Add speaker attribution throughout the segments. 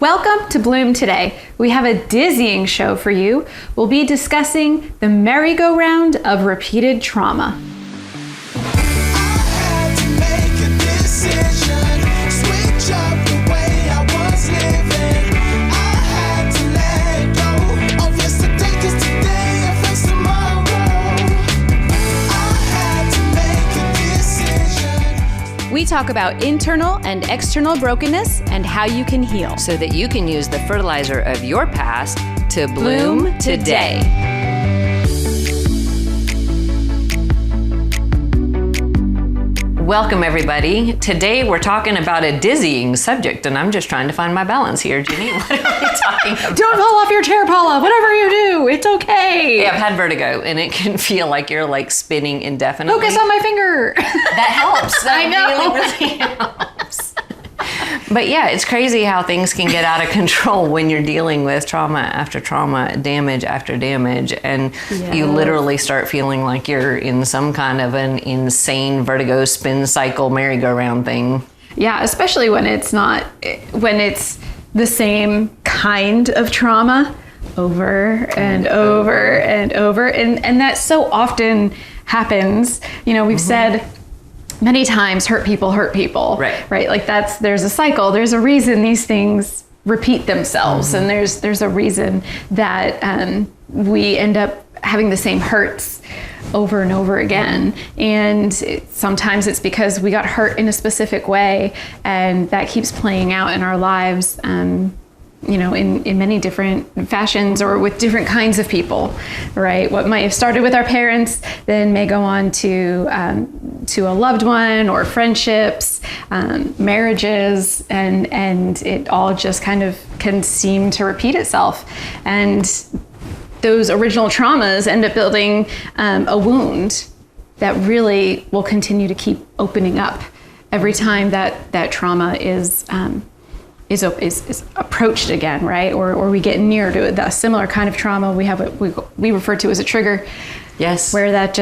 Speaker 1: Welcome to Bloom Today. We have a dizzying show for you. We'll be discussing the merry-go-round of repeated trauma. We talk about internal and external brokenness and how you can heal
Speaker 2: so that you can use the fertilizer of your past to bloom today. Welcome, everybody. Today we're talking about a dizzying subject, and I'm just trying to find my balance here, Ginny. What are we talking about?
Speaker 1: Don't fall off your chair, Paula. Whatever you do, it's okay.
Speaker 2: Yeah, I've had vertigo, and it can feel like you're like spinning indefinitely.
Speaker 1: Focus on my finger.
Speaker 2: That helps. That
Speaker 1: I know.
Speaker 2: really helps. But yeah, it's crazy how things can get out of control when you're dealing with trauma after trauma, damage after damage, and you literally start feeling like you're in some kind of an insane vertigo spin cycle merry-go-round thing.
Speaker 1: Yeah, especially when it's the same kind of trauma over and over and over, and that so often happens. You know, we've said many times, hurt people, right? Like there's a cycle, there's a reason these things repeat themselves, and there's a reason that we end up having the same hurts over and over again. And sometimes it's because we got hurt in a specific way, and that keeps playing out in our lives, you know, in many different fashions or with different kinds of people, right? What might have started with our parents then may go on to a loved one, or friendships, marriages, and it all just kind of can seem to repeat itself. And those original traumas end up building a wound that really will continue to keep opening up every time that trauma is approached again, right? Or we get near to it. A similar kind of trauma we refer to as a trigger.
Speaker 2: Yes.
Speaker 1: Where that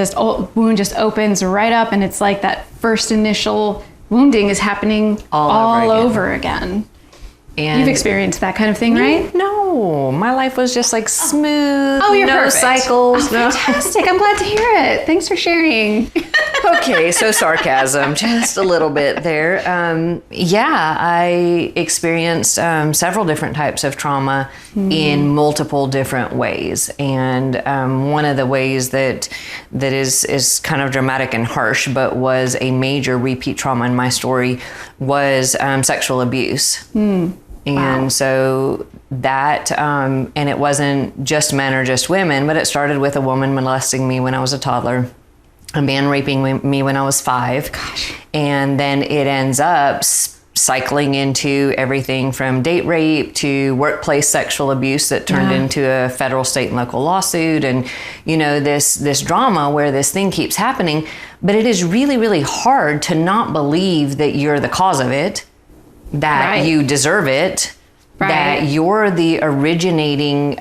Speaker 1: wound just opens right up, and it's like that first initial wounding is happening all over again. And you've experienced that kind of thing, right?
Speaker 2: No, my life was just like smooth.
Speaker 1: Oh, you're
Speaker 2: no
Speaker 1: perfect.
Speaker 2: Cycles.
Speaker 1: Oh, fantastic. I'm glad to hear it. Thanks for sharing.
Speaker 2: Okay, so sarcasm, just a little bit there. I experienced several different types of trauma in multiple different ways. And one of the ways that is kind of dramatic and harsh, but was a major repeat trauma in my story, was sexual abuse. And so that, and it wasn't just men or just women, but it started with a woman molesting me when I was a toddler, a man raping me when I was 5.
Speaker 1: Gosh.
Speaker 2: And then it ends up cycling into everything from date rape to workplace sexual abuse that turned into a federal, state, and local lawsuit. And, you know, this drama where this thing keeps happening, but it is really, really hard to not believe that you're the cause of it, that you deserve it, that you're the originating,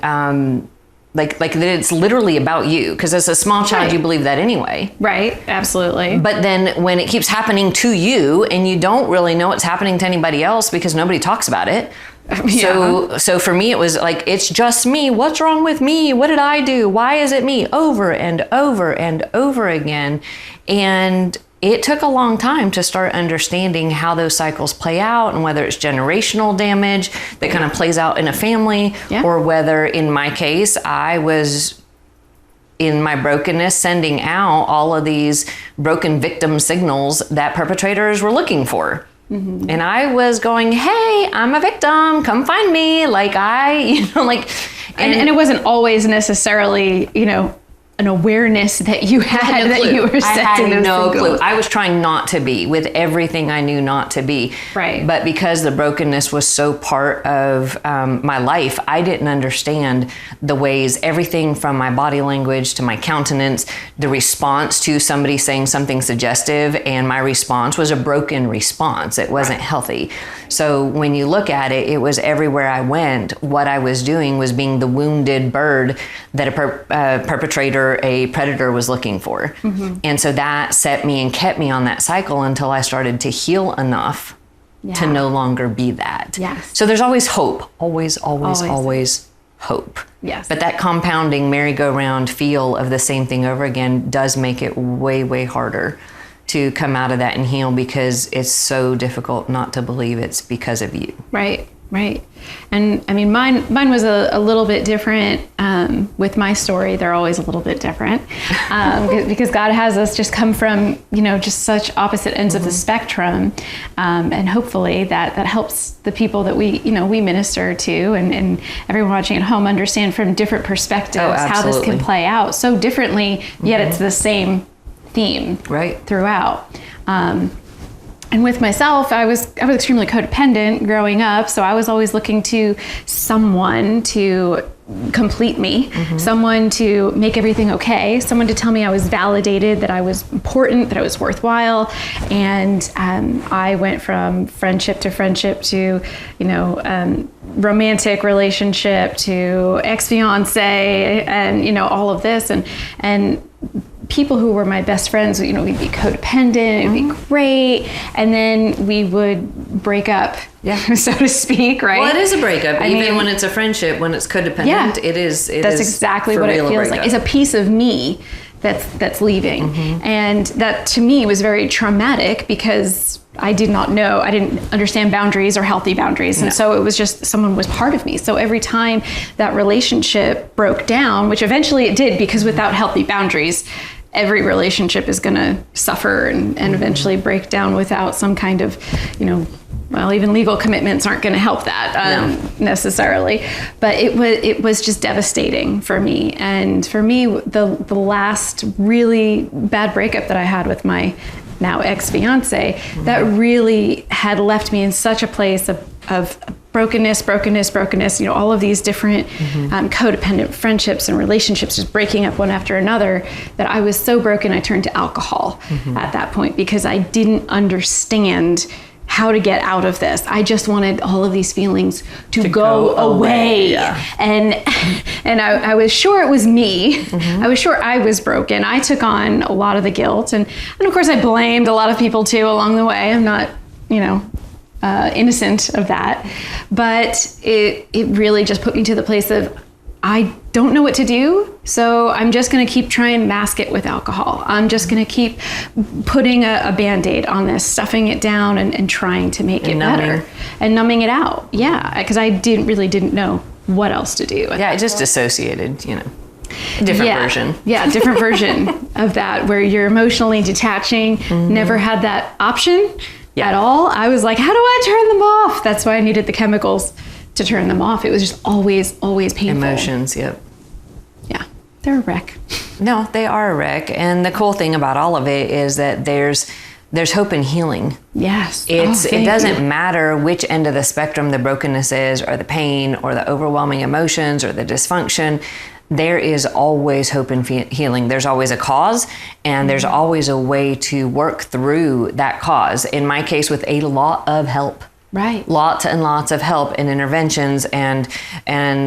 Speaker 2: like that it's literally about you. Because as a small child, you believe that anyway. Right, absolutely. But then when it keeps happening to you and you don't really know what's happening to anybody else because nobody talks about it. So for me, it was like, it's just me. What's wrong with me? What did I do? Why is it me? Over and over and over again. And it took a long time to start understanding how those cycles play out, and whether it's generational damage that kind of plays out in a family, or whether, in my case, I was in my brokenness sending out all of these broken victim signals that perpetrators were looking for. And I was going, hey, I'm a victim, come find me. Like and
Speaker 1: it wasn't always necessarily, you know, an awareness that you had, that you were setting those
Speaker 2: no
Speaker 1: signals.
Speaker 2: clue. I was trying not to be with everything I knew not to be.
Speaker 1: Right.
Speaker 2: But because the brokenness was so part of my life, I didn't understand the ways, everything from my body language to my countenance, the response to somebody saying something suggestive, and my response was a broken response. It wasn't healthy. So when you look at it, it was everywhere I went. What I was doing was being the wounded bird that a perpetrator, a predator was looking for. And so that set me and kept me on that cycle until I started to heal enough to no longer be that.
Speaker 1: Yes.
Speaker 2: So there's always hope. Always hope.
Speaker 1: Yes.
Speaker 2: But that compounding merry-go-round feel of the same thing over again does make it way, way harder to come out of that and heal, because it's so difficult not to believe it's because of you.
Speaker 1: Right. And I mean, mine was a little bit different. With my story, they're always a little bit different, because God has us just come from, just such opposite ends of the spectrum. And hopefully that helps the people that we minister to, and everyone watching at home understand from different perspectives how this can play out so differently, yet it's the same theme throughout. And with myself, I was extremely codependent growing up, so I was always looking to someone to complete me, someone to make everything okay, someone to tell me I was validated, that I was important, that I was worthwhile. And I went from friendship to romantic relationship to ex-fiance, and all of this, and people who were my best friends, we'd be codependent, it'd be great, and then we would break up, so to speak, right? Well,
Speaker 2: it is a breakup. Even when it's a friendship, when it's codependent, it is.
Speaker 1: That's exactly what it feels like. It's a piece of me that's leaving, and that to me was very traumatic, because I didn't understand boundaries or healthy boundaries. And so it was just, someone was part of me. So every time that relationship broke down, which eventually it did, because without healthy boundaries, every relationship is going to suffer and eventually break down without some kind of, even legal commitments aren't going to help that necessarily. But it was just devastating for me. And for me, the last really bad breakup that I had with my now ex-fiance, that really had left me in such a place of brokenness, all of these different codependent friendships and relationships just breaking up one after another, that I was so broken I turned to alcohol at that point, because I didn't understand how to get out of this. I just wanted all of these feelings to go away. Yeah. And I was sure it was me. I was sure I was broken. I took on a lot of the guilt. And of course I blamed a lot of people too along the way. I'm not, innocent of that. But it really just put me to the place of, I don't know what to do, so I'm just going to keep trying to mask it with alcohol. I'm just going to keep putting a Band-Aid on this, stuffing it down and trying to make it better. And numbing it out. Yeah, because I didn't know what else to do.
Speaker 2: Yeah, I just dissociated, different version.
Speaker 1: Yeah, different version of that, where you're emotionally detaching, never had that option at all. I was like, how do I turn them off? That's why I needed the chemicals to turn them off. It was just always painful.
Speaker 2: Emotions, yep.
Speaker 1: Yeah, they're a wreck.
Speaker 2: No, they are a wreck. And the cool thing about all of it is that there's hope and healing.
Speaker 1: Yes.
Speaker 2: It doesn't matter which end of the spectrum the brokenness is, or the pain, or the overwhelming emotions, or the dysfunction. There is always hope and healing. There's always a cause, and there's always a way to work through that cause. In my case, with a lot of help.
Speaker 1: Right.
Speaker 2: Lots and lots of help and interventions and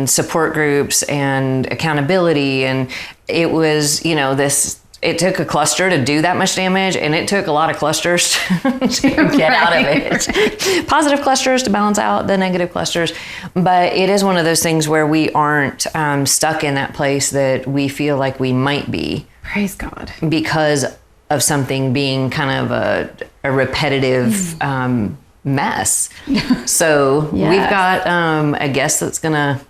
Speaker 2: support groups and accountability. And it was, it took a cluster to do that much damage, and it took a lot of clusters to get out of it. Positive clusters to balance out the negative clusters. But it is one of those things where we aren't stuck in that place that we feel like we might be.
Speaker 1: Praise God.
Speaker 2: Because of something being kind of a repetitive mess. So we've got a guest that's gonna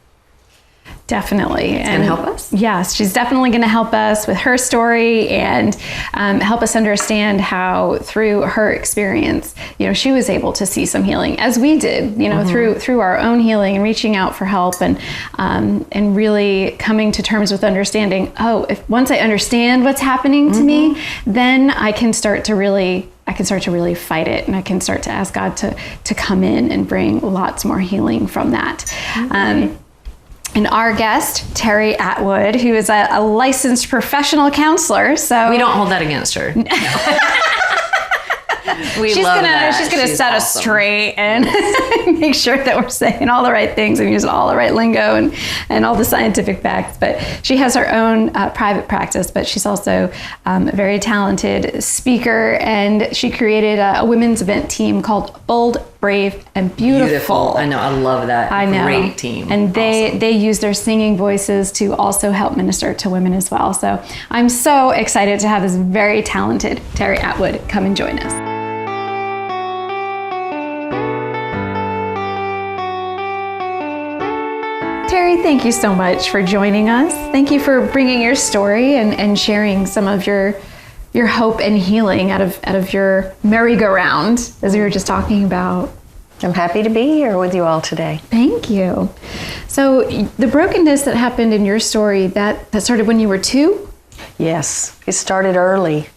Speaker 1: definitely
Speaker 2: help us.
Speaker 1: Yes, she's definitely going to help us with her story and help us understand how through her experience, she was able to see some healing, as we did, through our own healing and reaching out for help and really coming to terms with understanding, if once I understand what's happening to me, then I can start to really fight it, and I can start to ask God to come in and bring lots more healing from that. And our guest, Terri Atwood, who is a licensed professional counselor. So
Speaker 2: we don't hold that against her.
Speaker 1: She's gonna set us straight and make sure that we're saying all the right things and using all the right lingo and all the scientific facts. But she has her own private practice, but she's also a very talented speaker, and she created a women's event team called Bold brave, and beautiful.
Speaker 2: I know. I love that.
Speaker 1: I know.
Speaker 2: Great team.
Speaker 1: And
Speaker 2: Awesome.
Speaker 1: they use their singing voices to also help minister to women as well. So I'm so excited to have this very talented Terri Atwood come and join us. Terri, thank you so much for joining us. Thank you for bringing your story and sharing some of your hope and healing out of your merry-go-round, as we were just talking about.
Speaker 3: I'm happy to be here with you all today.
Speaker 1: Thank you. So the brokenness that happened in your story, that started when you were 2?
Speaker 3: Yes, it started early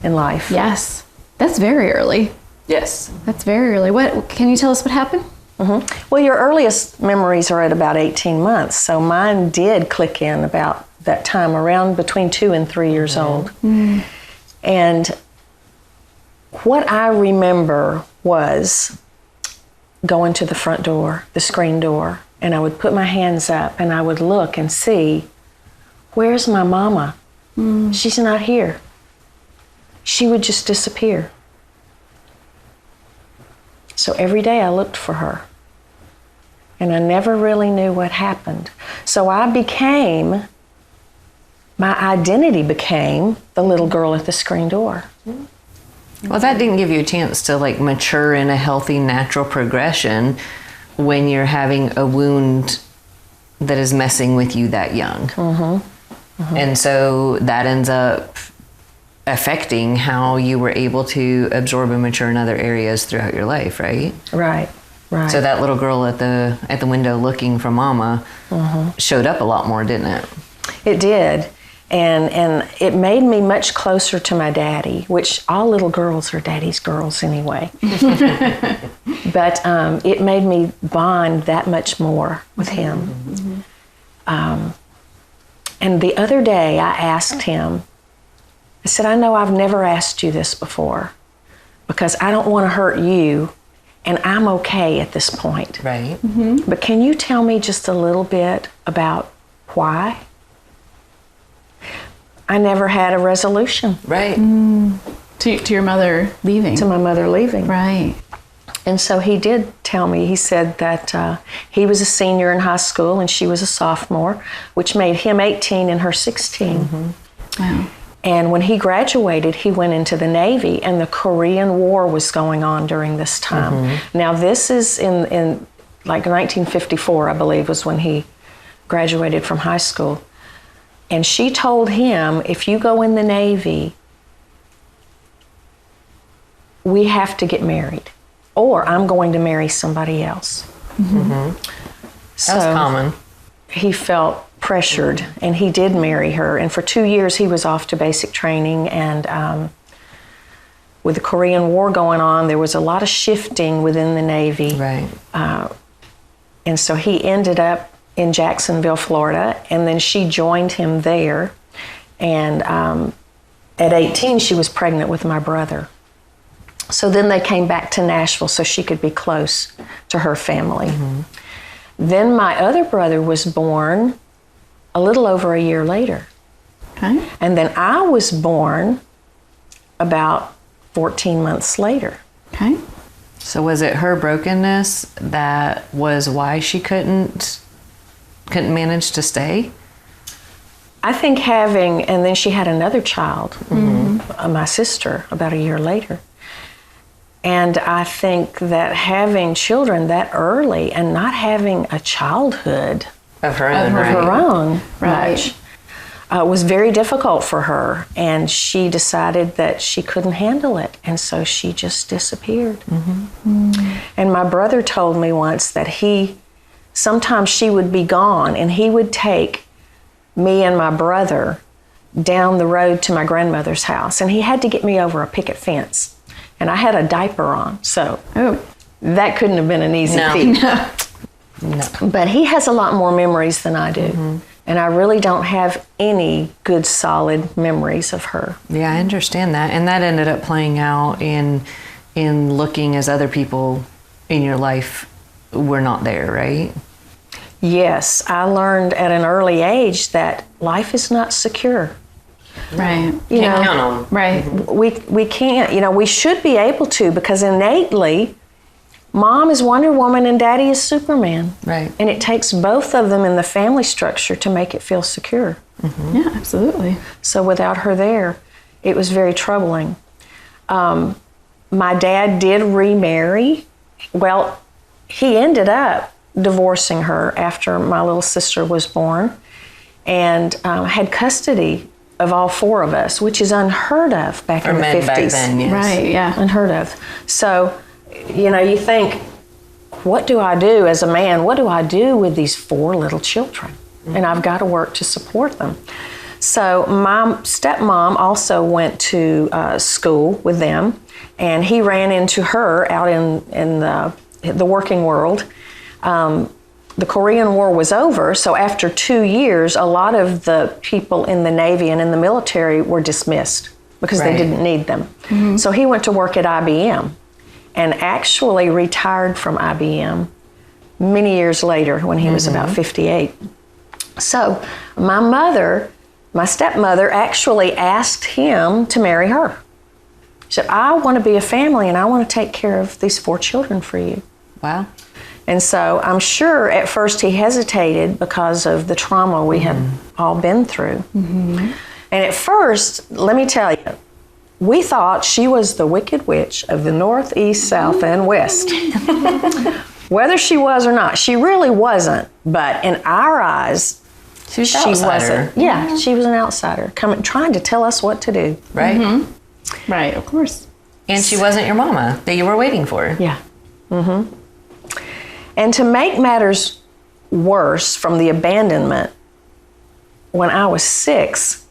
Speaker 3: in life.
Speaker 1: Yes, that's very early.
Speaker 2: Yes.
Speaker 1: That's very early. What can you tell us what happened?
Speaker 3: Mm-hmm. Well, your earliest memories are at about 18 months, so mine did click in about that time, around between 2 and 3 years old. Mm. And what I remember was going to the front door, the screen door, and I would put my hands up and I would look and see, where's my mama? Mm. She's not here. She would just disappear. So every day I looked for her, and I never really knew what happened. So my identity became the little girl at the screen door.
Speaker 2: Well, that didn't give you a chance to mature in a healthy, natural progression when you're having a wound that is messing with you that young. Mm-hmm. Mm-hmm. And so that ends up affecting how you were able to absorb and mature in other areas throughout your life, right?
Speaker 3: Right.
Speaker 2: So that little girl at the window looking for mama showed up a lot more, didn't it?
Speaker 3: It did. And it made me much closer to my daddy, which all little girls are daddy's girls anyway. But it made me bond that much more with him. Mm-hmm. And the other day I asked him, I said, I know I've never asked you this before because I don't want to hurt you, and I'm okay at this point.
Speaker 2: Right.
Speaker 3: Mm-hmm. But can you tell me just a little bit about why? I never had a resolution.
Speaker 2: Right.
Speaker 1: To your mother leaving.
Speaker 3: To my mother leaving.
Speaker 1: Right.
Speaker 3: And so he did tell me, he said that he was a senior in high school and she was a sophomore, which made him 18 and her 16. Mm-hmm.
Speaker 1: Wow.
Speaker 3: And when he graduated, he went into the Navy, and the Korean War was going on during this time. Mm-hmm. Now, this is in 1954, I believe, was when he graduated from high school. And she told him, if you go in the Navy, we have to get married, or I'm going to marry somebody else.
Speaker 2: Mm-hmm.
Speaker 3: So
Speaker 2: that's common.
Speaker 3: He felt pressured, and he did marry her. And for 2 years, he was off to basic training. And with the Korean War going on, there was a lot of shifting within the Navy.
Speaker 2: Right.
Speaker 3: And so he ended up in Jacksonville, Florida, and then she joined him there. And at 18, she was pregnant with my brother. So then they came back to Nashville so she could be close to her family. Mm-hmm. Then my other brother was born a little over a year later. Okay. And then I was born about 14 months later.
Speaker 1: Okay.
Speaker 2: So was it her brokenness that was why she couldn't manage to stay?
Speaker 3: I think and then she had another child, my sister, about a year later. And I think that having children that early and not having a childhood
Speaker 2: of her own,
Speaker 3: much, was very difficult for her. And she decided that she couldn't handle it. And so she just disappeared. Mm-hmm. Mm. And my brother told me once that sometimes she would be gone and he would take me and my brother down the road to my grandmother's house. And he had to get me over a picket fence. And I had a diaper on, so that couldn't have been an easy feat. No. But he has a lot more memories than I do. Mm-hmm. And I really don't have any good, solid memories of her.
Speaker 2: Yeah, I understand that. And that ended up playing out in looking as other people in your life were not there, right?
Speaker 3: Yes, I learned at an early age that life is not secure.
Speaker 1: Right.
Speaker 2: Can't count on.
Speaker 1: Right.
Speaker 3: We can't, we should be able to, because innately Mom is Wonder Woman and Daddy is Superman.
Speaker 2: Right.
Speaker 3: And it takes both of them in the family structure to make it feel secure.
Speaker 1: Mm-hmm. Yeah, absolutely.
Speaker 3: So without her there, it was very troubling. My dad did remarry. Well, he ended up divorcing her after my little sister was born, and had custody of all four of us, which is unheard of back in the 50s.
Speaker 2: Back then, yes.
Speaker 1: Right, yeah.
Speaker 3: Unheard of. So, you think, what do I do as a man? What do I do with these four little children? And I've got to work to support them. So my stepmom also went to school with them, and he ran into her out in the working world. The Korean War was over, so after 2 years, a lot of the people in the Navy and in the military were dismissed because they didn't need them. Mm-hmm. So he went to work at IBM and actually retired from IBM many years later when he was about 58. So my stepmother actually asked him to marry her. She said, I want to be a family and I want to take care of these four children for you.
Speaker 2: Wow.
Speaker 3: And so I'm sure at first he hesitated because of the trauma we had all been through. Mm-hmm. And at first, let me tell you, we thought she was the wicked witch of the north, east, south, and west. Whether she was or not, she really wasn't. But in our eyes,
Speaker 2: she wasn't.
Speaker 3: Yeah, she was an outsider, trying to tell us what to do.
Speaker 2: Right.
Speaker 1: Mm-hmm. Right, of course.
Speaker 2: And she wasn't your mama that you were waiting for.
Speaker 3: Yeah. Mm-hmm. And to make matters worse from the abandonment, when I was 6,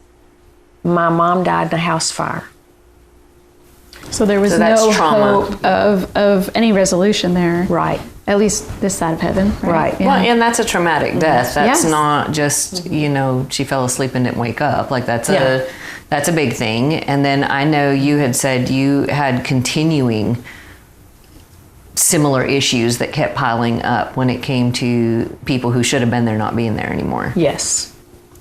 Speaker 3: my mom died in a house fire.
Speaker 1: So there was no hope of any resolution there.
Speaker 3: Right.
Speaker 1: At least this side of heaven. Right.
Speaker 3: Right.
Speaker 1: Yeah.
Speaker 2: Well, and that's a traumatic death. That's
Speaker 1: Yes.
Speaker 2: not just, she fell asleep and didn't wake up. Like that's a big thing. And then I know you had said you had continuing similar issues that kept piling up when it came to people who should have been there not being there anymore.
Speaker 3: Yes.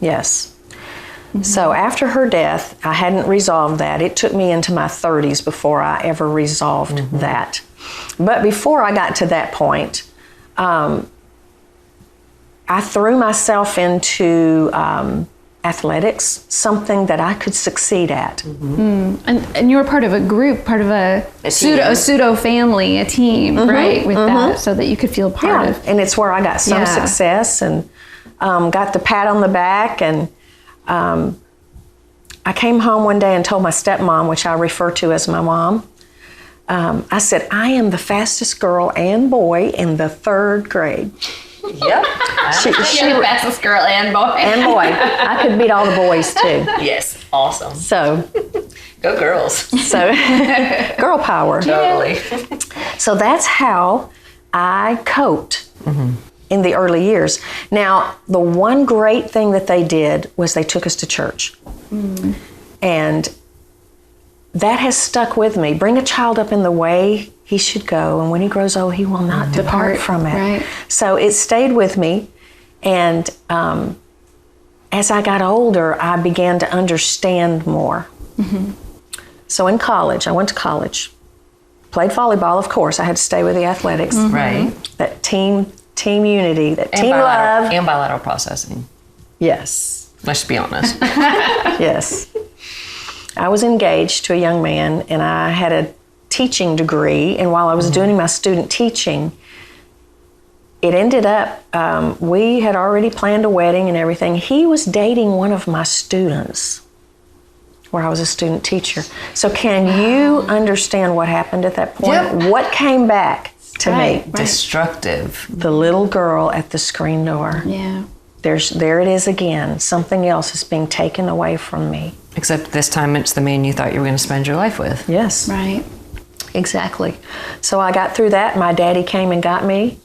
Speaker 3: Mm-hmm. So after her death, I hadn't resolved that. It took me into my 30s before I ever resolved that. But before I got to that point, I threw myself into athletics, something that I could succeed at.
Speaker 1: Mm. And you were part of a group, part of a pseudo family, a team, right, with that, so that you could feel part of.
Speaker 3: And it's where I got some success and got the pat on the back. And I came home one day and told my stepmom, which I refer to as my mom, I said, I am the fastest girl and boy in the 3rd grade.
Speaker 2: Yep.
Speaker 1: You're the fastest girl and boy.
Speaker 3: I could beat all the boys too.
Speaker 2: Yes. Awesome.
Speaker 3: So,
Speaker 2: go girls.
Speaker 3: So, girl power.
Speaker 2: Totally.
Speaker 3: So that's how I coped in the early years. Now, the one great thing that they did was they took us to church. And that has stuck with me. Bring a child up in the way he should go, and when he grows old, he will not depart from it. Right. So it stayed with me, and as I got older, I began to understand more. So in college, I went to college, played volleyball, of course. I had to stay with the athletics.
Speaker 2: Right.
Speaker 3: That team unity, that team love.
Speaker 2: And bilateral processing.
Speaker 3: Yes.
Speaker 2: Let's be honest.
Speaker 3: Yes. I was engaged to a young man, and I had a teaching degree, and while I was doing my student teaching, it ended up, we had already planned a wedding and everything. He was dating one of my students where I was a student teacher. So can you understand what happened at that point?
Speaker 2: Yep.
Speaker 3: What came back to me?
Speaker 2: Destructive.
Speaker 3: The little girl at the screen door.
Speaker 1: Yeah.
Speaker 3: There it is again. Something else is being taken away from me.
Speaker 2: Except this time it's the man you thought you were going to spend your life with.
Speaker 3: Yes.
Speaker 1: Right.
Speaker 3: Exactly. So I got through that. My daddy came and got me,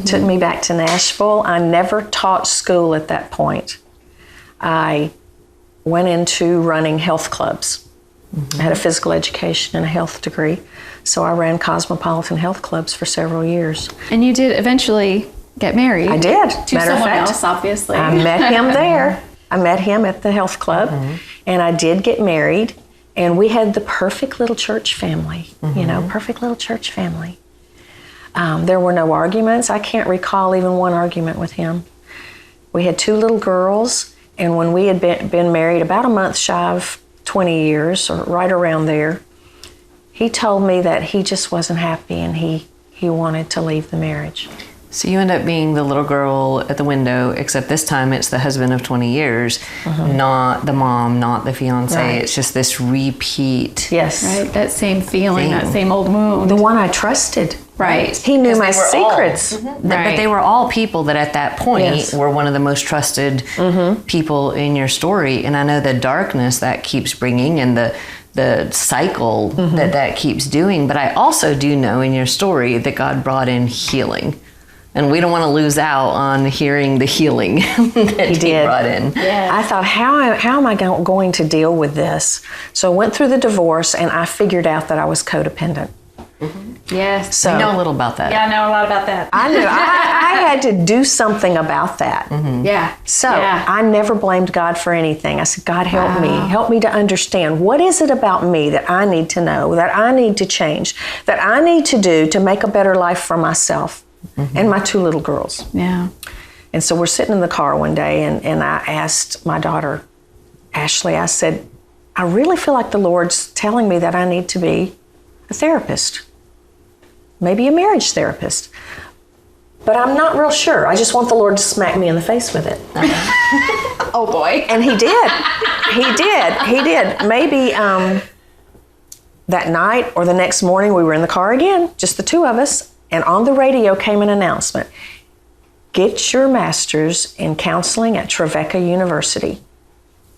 Speaker 3: took me back to Nashville. I never taught school at that point. I went into running health clubs. I had a physical education and a health degree. So I ran cosmopolitan health clubs for several years.
Speaker 1: And you did eventually get married.
Speaker 3: I did.
Speaker 1: To someone else, obviously.
Speaker 3: I met him there. I met him at the health club, and I did get married. And we had the perfect little church family, perfect little church family. There were no arguments. I can't recall even one argument with him. We had 2 little girls, and when we had been married about a month shy of 20 years, or right around there, he told me that he just wasn't happy and he wanted to leave the marriage.
Speaker 2: So you end up being the little girl at the window, except this time it's the husband of 20 years, not the mom, not the fiance.
Speaker 3: Right.
Speaker 2: It's just this repeat.
Speaker 3: Yes.
Speaker 1: Right, that same feeling, that
Speaker 2: Thing.
Speaker 1: same old wound.
Speaker 3: The one I trusted.
Speaker 1: Right.
Speaker 3: He knew my
Speaker 2: Because they were all-
Speaker 3: secrets.
Speaker 2: But they were all people that at that point
Speaker 3: Yes.
Speaker 2: were one of the most trusted people in your story. And I know the darkness that keeps bringing and the cycle that keeps doing. But I also do know in your story that God brought in healing. And we don't want to lose out on hearing the healing that he
Speaker 3: did.
Speaker 2: brought in.
Speaker 1: Yeah.
Speaker 3: I thought, how am I going to deal with this? So I went through the divorce, and I figured out that I was codependent.
Speaker 1: Yes.
Speaker 3: So
Speaker 2: I know a little about that.
Speaker 1: Yeah, I know a lot about that.
Speaker 3: I knew I had to do something about that.
Speaker 1: Yeah.
Speaker 3: So
Speaker 1: yeah.
Speaker 3: I never blamed God for anything. I said, God, help me. Help me to understand. What is it about me that I need to know, that I need to change, that I need to do to make a better life for myself and my 2 little girls?
Speaker 1: Yeah.
Speaker 3: And so we're sitting in the car one day, and I asked my daughter, Ashley, I said, I really feel like the Lord's telling me that I need to be a therapist, maybe a marriage therapist. But I'm not real sure. I just want the Lord to smack me in the face with it.
Speaker 1: Oh boy.
Speaker 3: And he did. He did. Maybe that night or the next morning, we were in the car again, just the 2 of us, and on the radio came an announcement. Get your master's in counseling at Trevecca University.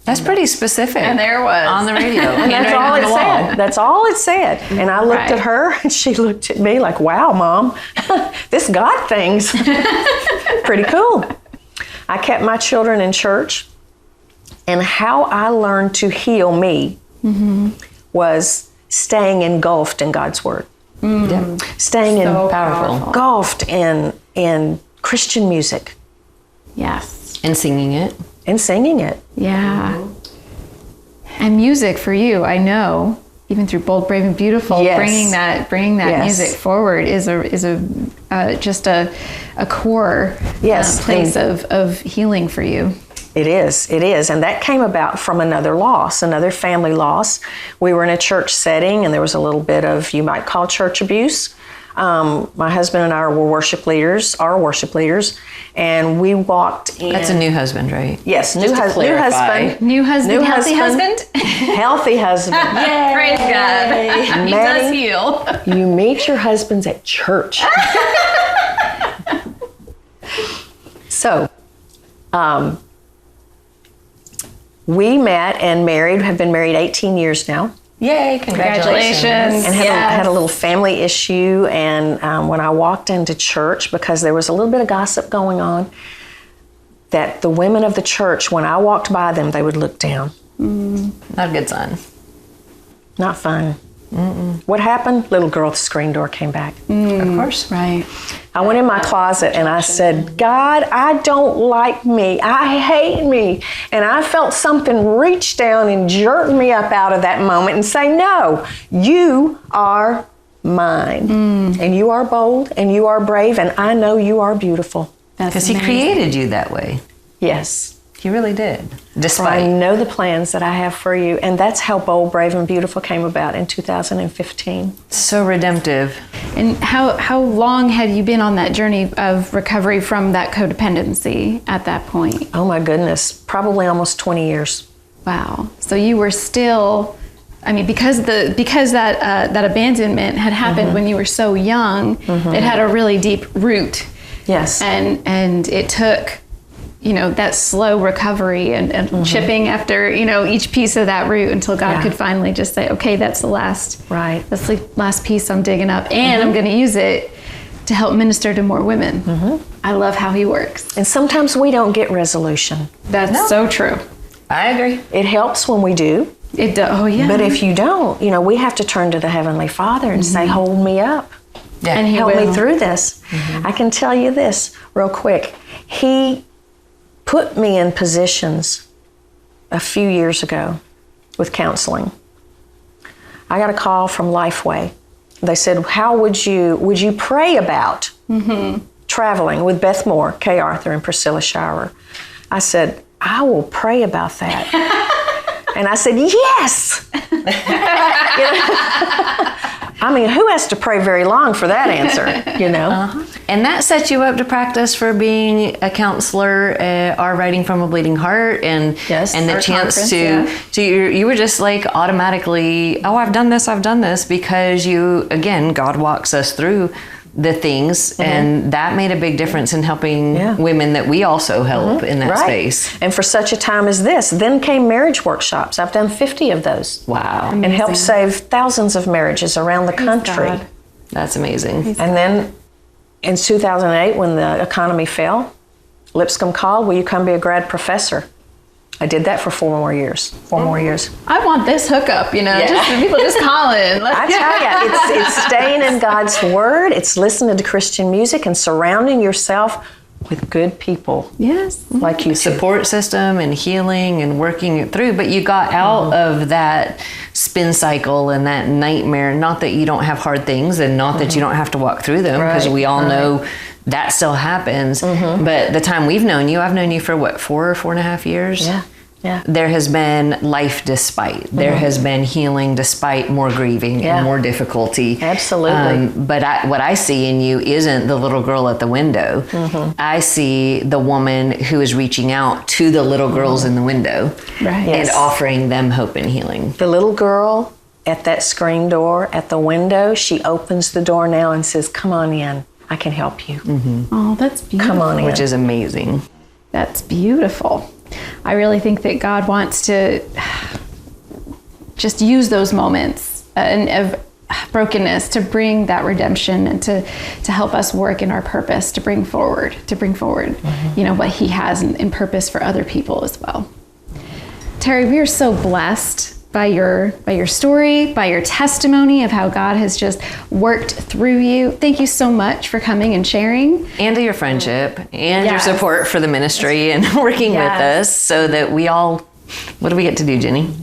Speaker 2: That's pretty specific.
Speaker 1: And there was.
Speaker 2: On the radio.
Speaker 3: And that's all it said. That's all it said. And I looked at her, and she looked at me like, wow, Mom, this God thing's pretty cool. I kept my children in church, and how I learned to heal me was staying engulfed in God's Word.
Speaker 2: Yeah.
Speaker 3: Staying
Speaker 1: So
Speaker 2: powerful.
Speaker 3: engulfed in Christian music
Speaker 1: Yes.
Speaker 2: And singing it.
Speaker 3: and singing it.
Speaker 1: Yeah. And music for you, I know, even through Bold, Brave, and Beautiful,
Speaker 3: Yes.
Speaker 1: bringing that
Speaker 3: Yes.
Speaker 1: music forward is just a core
Speaker 3: Yes.
Speaker 1: place of healing for you.
Speaker 3: It is. And that came about from another loss, another family loss. We were in a church setting, and there was a little bit of, you might call, church abuse. My husband and I are worship leaders, and we walked in.
Speaker 2: That's a new husband, right?
Speaker 3: Yes,
Speaker 2: Just to clarify.
Speaker 1: New husband, healthy husband.
Speaker 3: Healthy husband. Yay.
Speaker 1: Praise God. He does
Speaker 3: Maddie,
Speaker 1: heal.
Speaker 3: You meet your husbands at church. So, we met and married, have been married 18 years now.
Speaker 2: Yay,
Speaker 1: Congratulations.
Speaker 3: And had a little family issue. And when I walked into church, because there was a little bit of gossip going on, that the women of the church, when I walked by them, they would look down.
Speaker 2: Not a good sign.
Speaker 3: Not fun. What happened? Little girl at the screen door came back.
Speaker 2: Of course.
Speaker 1: Right.
Speaker 3: I went in my closet and I said, God, I don't like me. I hate me. And I felt something reach down and jerk me up out of that moment and say, no, you are mine. And you are bold and you are brave, and I know you are beautiful.
Speaker 2: Because he created you that way.
Speaker 3: Yes.
Speaker 2: He really did.
Speaker 3: For I
Speaker 2: Despite.
Speaker 3: know the plans that I have for you. And that's how Bold, Brave, and Beautiful came about in 2015.
Speaker 2: So redemptive.
Speaker 1: And how long had you been on that journey of recovery from that codependency at that point?
Speaker 3: Oh my goodness, probably almost 20 years.
Speaker 1: Wow. So you were still, I mean, because that abandonment had happened when you were so young, it had a really deep root.
Speaker 3: Yes.
Speaker 1: And it took, that slow recovery and chipping after, each piece of that root until God could finally just say, okay, that's the last,
Speaker 3: Right.
Speaker 1: that's the last piece I'm digging up, and I'm going to use it to help minister to more women. I love how he works.
Speaker 3: And sometimes we don't get resolution.
Speaker 1: That's so true.
Speaker 2: I agree.
Speaker 3: It helps when we do.
Speaker 1: It does. Oh yeah.
Speaker 3: But if you don't, we have to turn to the Heavenly Father and say, hold me up.
Speaker 2: Yeah.
Speaker 1: And he
Speaker 3: Help
Speaker 1: will.
Speaker 3: me through this. I can tell you this real quick. He put me in positions a few years ago with counseling. I got a call from Lifeway they said, how would you pray about traveling with Beth Moore, Kay Arthur, and Priscilla Shirer? I said, I will pray about that. And I said, yes. I mean, who has to pray very long for that answer, you know?
Speaker 2: And that sets you up to practice for being a counselor, or writing from a bleeding heart, and the chance to you were just like automatically, oh, I've done this, because God walks us through the things, and that made a big difference in helping women that we also help in that space.
Speaker 3: And for such a time as this, then came marriage workshops. I've done 50 of those.
Speaker 2: Wow.
Speaker 3: And helped save thousands of marriages around the country.
Speaker 1: God.
Speaker 2: That's amazing.
Speaker 3: And then in 2008, when the economy fell, Lipscomb called, will you come be a grad professor? I did that for 4 more years.
Speaker 1: I want this hookup, just people just calling.
Speaker 3: I tell you, it's staying in God's Word. It's listening to Christian music and surrounding yourself with good people.
Speaker 1: Yes.
Speaker 3: Like you.
Speaker 2: Support system and healing and working it through. But you got out of that spin cycle and that nightmare. Not that you don't have hard things, and not that you don't have to walk through them, because we all know that still happens. But the time we've known you, I've known you for what, 4.5 years?
Speaker 3: Yeah.
Speaker 2: There has been life despite. There has been healing despite more grieving and more difficulty.
Speaker 3: Absolutely.
Speaker 2: But what I see in you isn't the little girl at the window. I see the woman who is reaching out to the little girls in the window and offering them hope and healing.
Speaker 3: The little girl at that screen door at the window, she opens the door now and says, come on in. I can help you.
Speaker 1: Oh, that's beautiful.
Speaker 3: Come on in.
Speaker 2: Which is amazing.
Speaker 1: That's beautiful. I really think that God wants to just use those moments of brokenness to bring that redemption, and to help us work in our purpose, to bring forward, what He has in purpose for other people as well. Terri, we are so blessed by your story, by your testimony of how God has just worked through you. Thank you so much for coming and sharing.
Speaker 2: And to your friendship and your support for the ministry and working with us, so that we all, what do we get to do, Jenny?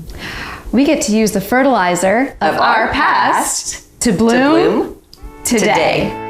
Speaker 1: We get to use the fertilizer of our past to bloom today.